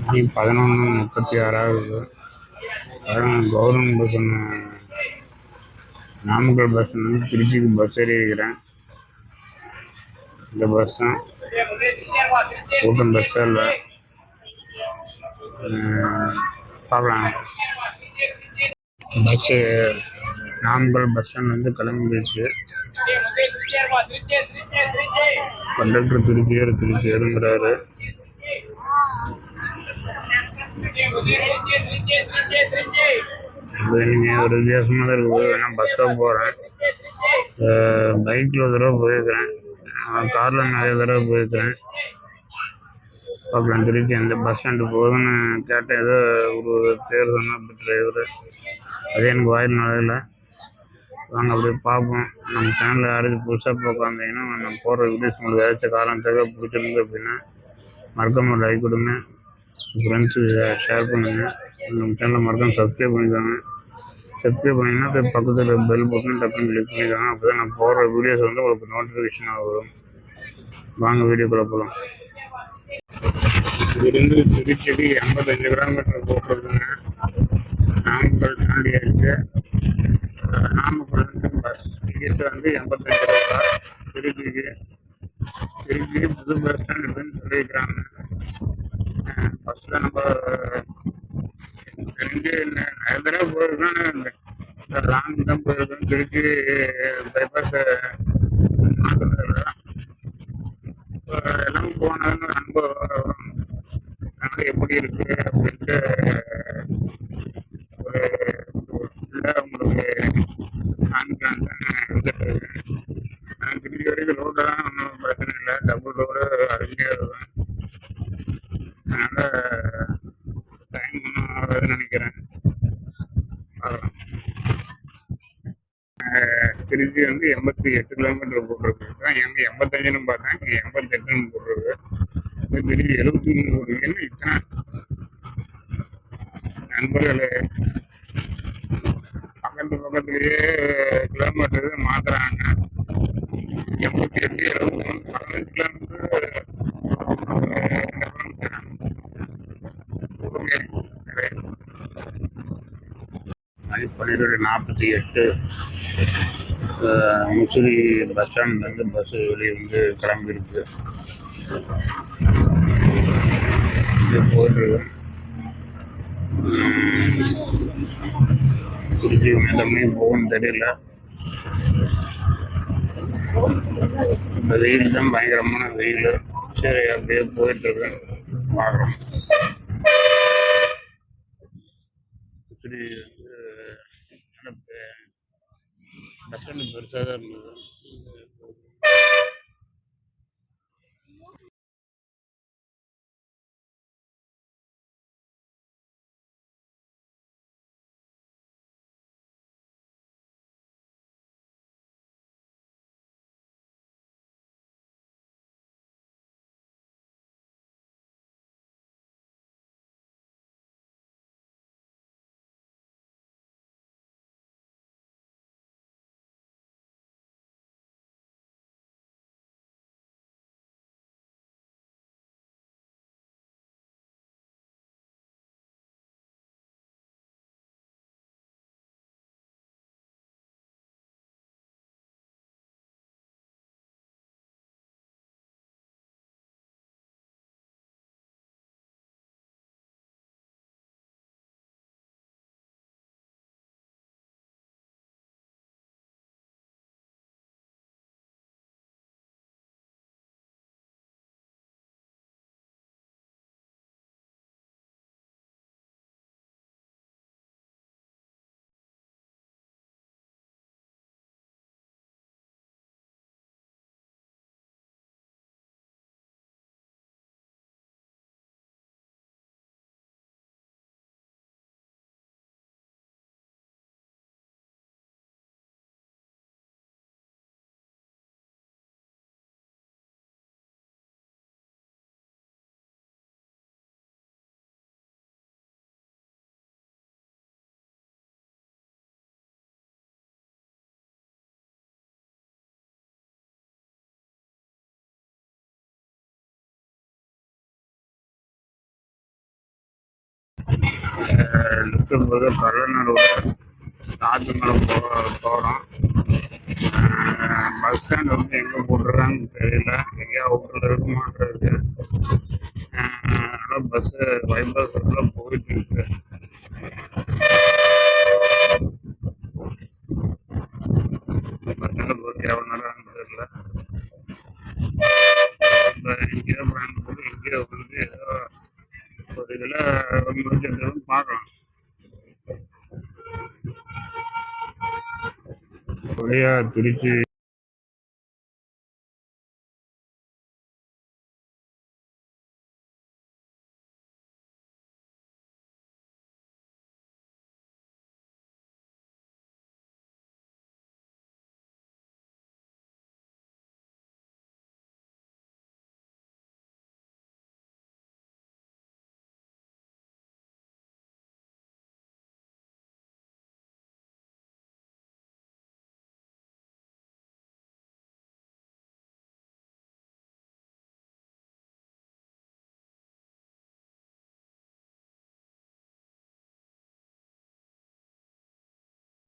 மணி 11:36 ஆகுது. Government bus ஒன்று, Namakkal bus வந்து திருச்சிக்கு பஸ் ஏறி இருக்கிறேன். இந்த பஸ் தான் கூட்டம் பெருசாக இல்லை, பார்க்கலாம். பஸ்ஸு நாமக்கல் பஸ் ஸ்டாண்ட் வந்து கிளம்பிடுச்சு. கண்டக்டர் திருச்சி ஏறுங்கிறாரு. நீங்கள் ஒரு வித்தியாசமாக தான் இருக்குது. நான் பஸ்ஸில் போகிறேன், பைக்கில் ஒரு தடவை போயிருக்கிறேன், காரில் நிறைய தடவை போயிருக்கிறேன். பார்க்கலாம் திருச்சி அந்த பஸ் ஸ்டாண்டு போகுதுன்னு கேட்டேன். ஏதோ ஒரு பேர் சொன்னால் டிரைவரு, அது எனக்கு வாயில் நுழையில. வாங்க அப்படியே பார்ப்போம். நம்ம சேனலில் யாராச்சும் புதுசாக பார்க்காந்தீங்கன்னா, நம்ம போடுற வீடியோஸ் உங்களுக்கு ஏதாச்சும் காரணத்துக்காக பிடிச்சிருந்து அப்படின்னா மறக்காம லைக் கொடுங்க, ஃப்ரெண்ட்ஸுக்கு ஷேர் பண்ணுங்கள். நம்ம சேனலை மறக்காம சப்ஸ்கிரைப் பண்ணிக்கோங்க. சப்ஸ்கிரைப் பண்ணிங்கன்னா போய் பக்கத்தில் பெல் பட்டன் டக்குன்னு கிளிக் பண்ணிக்கோங்க. அப்போ தான் நான் போடுற வீடியோஸ் வந்து உங்களுக்கு நோட்டிஃபிகேஷனாக வரும். வாங்க வீடியோக்குள்ளே போகலாம். இங்கிருந்து திருச்சிக்கு 85 கிலோமீட்டர் போட்டிருக்குங்க. நாமக்கல் தாண்டி இருக்கு. நாமக்கல் வந்து பஸ் டிக்கெட் வந்து 85 ரூபா. திருச்சி புது பஸ் ஸ்டாண்ட் இருக்குன்னு சொல்லியிருக்கிறாங்க. ஃபஸ்ட்டில் நம்ம தெரிஞ்சு நிறைய தடவை போயிருக்கோம், லாங் தான் போயிருக்கோம். திருச்சி பைபாஸ் மாற்றத்தில் எல்லாம் போனதுன்னு அனுபவம் எப்படி இருக்கு அப்படின்ட்டு ஒரு உங்களுக்கு காமிக்கலான்னு இருந்துட்டு இருக்கேன். திருச்சி வரைக்கும் ரோடு தான் ஒன்றும் பிரச்சனை இல்லை, டபுள் ரோடு அருமையாக இருக்கும். அதனால் டைம் ஒன்றும் ஆகாதுன்னு நினைக்கிறேன். பார்க்கலாம். திருச்சி வந்து 88 கிலோமீட்டர் போட்டிருக்கு. எங்கே 85ன்னு பார்த்தேன், இங்கே 88ன்னு போட்டிருக்கு. திருச்சி 73 போட்டிருக்கேன்னு இத்தனை நண்பர்கள் பக்கத்துலேயே கிலோமீட்டர் மாத்துறாங்க. 88, 73, 15 கிலோமீட்டர். மணி 12:48. முசிறி பஸ் ஸ்டாண்ட்லேருந்து பஸ் வெளியே வந்து கிளம்பிருக்கு. போயிட்டு திருச்சி எந்த மணி போகும்னு தெரியல. இந்த வெயில் தான் பயங்கரமான வெயில். சரி அப்படியே போயிட்டுருக்கேன், பார்க்குறோம். முசிறி வந்து பஸ் ஸ்டாண்டு பெருசாக தான் இருந்தது. நிற்கும்போது கள்ளநடுவில் தாஜ்மஹால் போகிறோம். பஸ் ஸ்டாண்ட் வந்து எங்கே போட்டுருக்காங்கன்னு தெரியல, எங்கேயா அவுட்டரில் இருக்குமான்றது. ஆனால் பஸ்ஸு பைபாஸ் ரோட்டில் போயிட்டு இருக்கு. பஸ்ஸில் போய் எவ்வளோ நேரம்னு தெரியல. இப்போ எங்கேயோ பயன்படுது, எங்கேயோ வந்து ஏதோ ஒரு இதில் முடிச்சிருந்ததுன்னு பார்க்கலாம். வழியாக திருச்சி